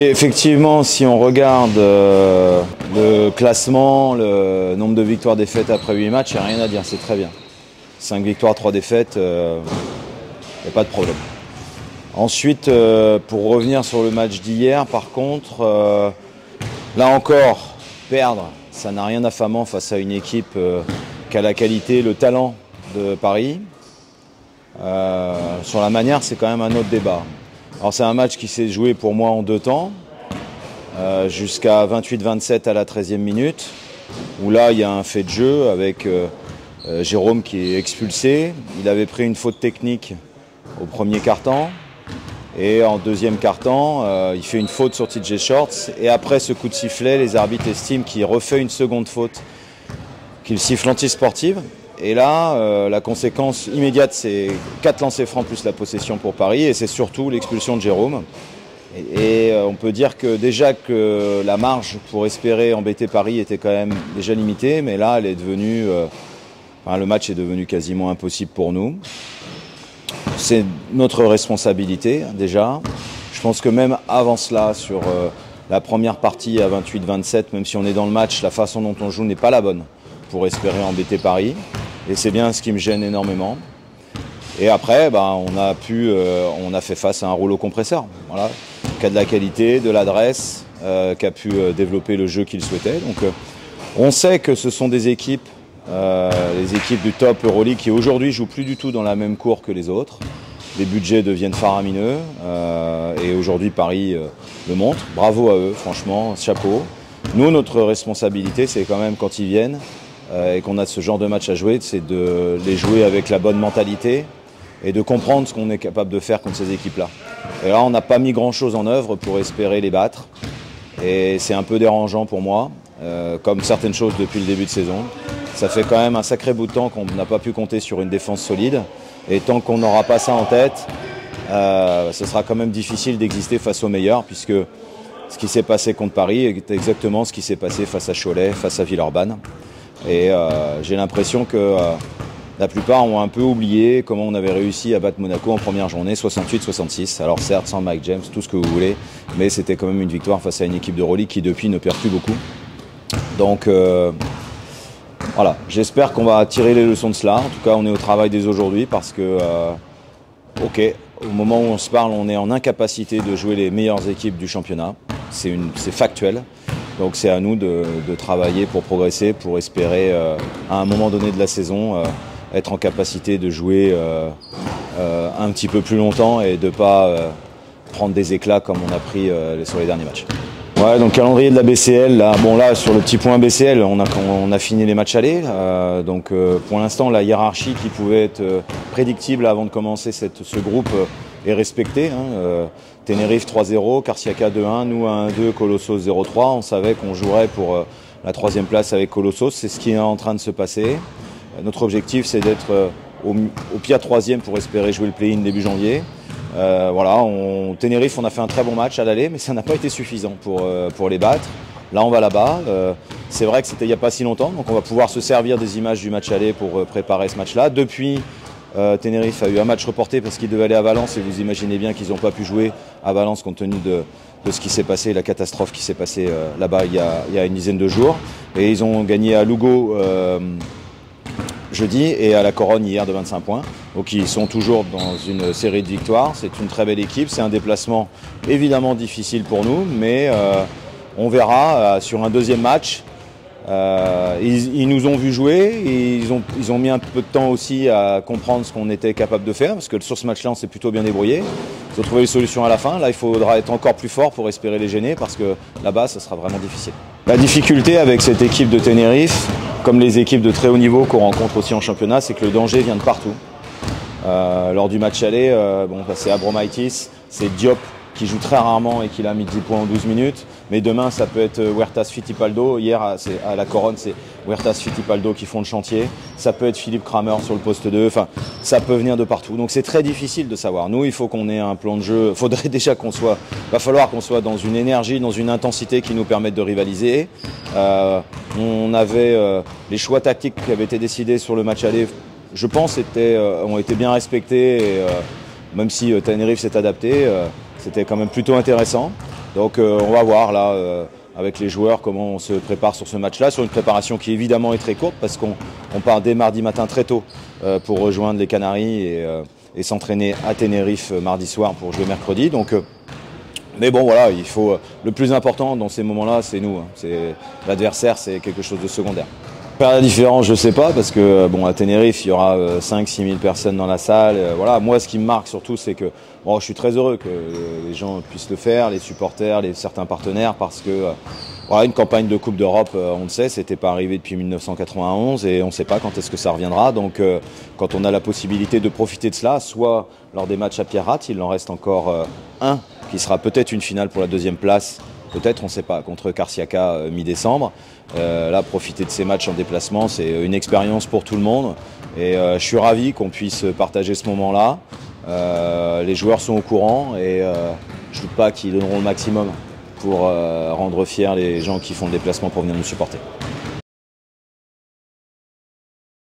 Effectivement, si on regarde le classement, le nombre de victoires-défaites après 8 matchs, il n'y a rien à dire, c'est très bien. 5 victoires, 3 défaites, il n'y a pas de problème. Ensuite, pour revenir sur le match d'hier, par contre, là encore, perdre, ça n'a rien d'affamant face à une équipe qui a la qualité, le talent de Paris. Sur la manière, c'est quand même un autre débat. Alors c'est un match qui s'est joué pour moi en 2 temps, jusqu'à 28-27 à la 13e minute, où là il y a un fait de jeu avec Jérôme qui est expulsé. Il avait pris une faute technique au premier quart-temps, et en deuxième quart-temps, il fait une faute sur TJ Shorts, et après ce coup de sifflet, les arbitres estiment qu'il refait une seconde faute, qu'il siffle anti-sportive. Et là, la conséquence immédiate, c'est 4 lancers francs plus la possession pour Paris, et c'est surtout l'expulsion de Jérôme. Et on peut dire que déjà que la marge pour espérer embêter Paris était quand même déjà limitée, mais là, elle est devenue, le match est devenu quasiment impossible pour nous. C'est notre responsabilité déjà. Je pense que même avant cela, sur la première partie à 28-27, même si on est dans le match, la façon dont on joue n'est pas la bonne pour espérer embêter Paris. Et c'est bien ce qui me gêne énormément. Et après, on a fait face à un rouleau compresseur, voilà, qui a de la qualité, de l'adresse, qui a pu développer le jeu qu'il souhaitait. Donc on sait que ce sont des équipes, les équipes du top Euroleague qui aujourd'hui jouent plus du tout dans la même cour que les autres. Les budgets deviennent faramineux, et aujourd'hui Paris le montre. Bravo à eux, franchement, chapeau. Nous, notre responsabilité, c'est quand même quand ils viennent, et qu'on a ce genre de match à jouer, c'est de les jouer avec la bonne mentalité et de comprendre ce qu'on est capable de faire contre ces équipes-là. Et là, on n'a pas mis grand-chose en œuvre pour espérer les battre. Et c'est un peu dérangeant pour moi, comme certaines choses depuis le début de saison. Ça fait quand même un sacré bout de temps qu'on n'a pas pu compter sur une défense solide. Et tant qu'on n'aura pas ça en tête, ce sera quand même difficile d'exister face aux meilleurs, puisque ce qui s'est passé contre Paris est exactement ce qui s'est passé face à Cholet, face à Villeurbanne. Et j'ai l'impression que la plupart ont un peu oublié comment on avait réussi à battre Monaco en première journée, 68-66. Alors certes, sans Mike James, tout ce que vous voulez, mais c'était quand même une victoire face à une équipe de d'Euroleague qui depuis ne perd plus beaucoup. Donc voilà, j'espère qu'on va tirer les leçons de cela. En tout cas, on est au travail dès aujourd'hui parce que, ok, au moment où on se parle, on est en incapacité de jouer les meilleures équipes du championnat. C'est factuel. Donc c'est à nous de travailler pour progresser, pour espérer à un moment donné de la saison être en capacité de jouer un petit peu plus longtemps et de ne pas prendre des éclats comme on a pris sur les derniers matchs. Ouais, donc calendrier de la BCL, là, bon là sur le petit point BCL, on a fini les matchs allés. Donc pour l'instant la hiérarchie qui pouvait être prédictible avant de commencer ce groupe est respectée. Tenerife 3-0, Karsiaka 2-1, nous 1-2, Colossos 0-3. On savait qu'on jouerait pour la 3e place avec Colossos. C'est ce qui est en train de se passer. Notre objectif, c'est d'être au pire 3e pour espérer jouer le play-in début janvier. Voilà, Tenerife, on a fait un très bon match à l'aller, mais ça n'a pas été suffisant pour les battre. Là, on va là-bas. C'est vrai que c'était il n'y a pas si longtemps, donc on va pouvoir se servir des images du match aller pour préparer ce match-là. Depuis, Tenerife a eu un match reporté parce qu'il devait aller à Valence, et vous imaginez bien qu'ils n'ont pas pu jouer à Valence compte tenu de ce qui s'est passé, la catastrophe qui s'est passée là-bas il y a une dizaine de jours. Et ils ont gagné à Lugo jeudi et à la Corogne hier de 25 points. Donc ils sont toujours dans une série de victoires. C'est une très belle équipe. C'est un déplacement évidemment difficile pour nous, mais on verra sur un deuxième match. Ils nous ont vu jouer, et ils ont mis un peu de temps aussi à comprendre ce qu'on était capable de faire, parce que sur ce match-là, on s'est plutôt bien débrouillé. Ils ont trouvé les solutions à la fin. Là, il faudra être encore plus fort pour espérer les gêner, parce que là-bas, ça sera vraiment difficile. La difficulté avec cette équipe de Tenerife, comme les équipes de très haut niveau qu'on rencontre aussi en championnat, c'est que le danger vient de partout. Lors du match aller, c'est Abromaitis, c'est Diop qui joue très rarement et qui a mis 10 points en 12 minutes. Mais demain, ça peut être Huertas Fittipaldo. Hier, à la Corogne, c'est Huertas Fittipaldo qui font le chantier. Ça peut être Philippe Kramer sur le poste 2. Enfin, ça peut venir de partout. Donc c'est très difficile de savoir. Nous, il faut qu'on ait un plan de jeu. Faudrait déjà va falloir qu'on soit dans une énergie, dans une intensité qui nous permette de rivaliser. On avait les choix tactiques qui avaient été décidés sur le match aller, je pense, ont été bien respectés. Et, même si Tenerife s'est adapté, c'était quand même plutôt intéressant. Donc on va voir là avec les joueurs comment on se prépare sur ce match-là, sur une préparation qui évidemment est très courte parce qu'on part dès mardi matin très tôt pour rejoindre les Canaries et s'entraîner à Tenerife mardi soir pour jouer mercredi. Donc, mais bon voilà, il faut, le plus important dans ces moments-là, c'est nous. L'adversaire, c'est quelque chose de secondaire. Faire la différence, je ne sais pas, parce que bon, à Tenerife, il y aura 5-6 000 personnes dans la salle. Voilà. Moi, ce qui me marque surtout, c'est que bon, je suis très heureux que les gens puissent le faire, les supporters, certains partenaires, parce que voilà, une campagne de Coupe d'Europe, on le sait, c'était pas arrivé depuis 1991 et on ne sait pas quand est-ce que ça reviendra. Donc, quand on a la possibilité de profiter de cela, soit lors des matchs à Pierratte, il en reste encore un qui sera peut-être une finale pour la deuxième place. Peut-être, on ne sait pas, contre Karsiaka mi-décembre. Là, profiter de ces matchs en déplacement, c'est une expérience pour tout le monde. Et je suis ravi qu'on puisse partager ce moment-là. Les joueurs sont au courant et je ne doute pas qu'ils donneront le maximum pour rendre fiers les gens qui font le déplacement pour venir nous supporter.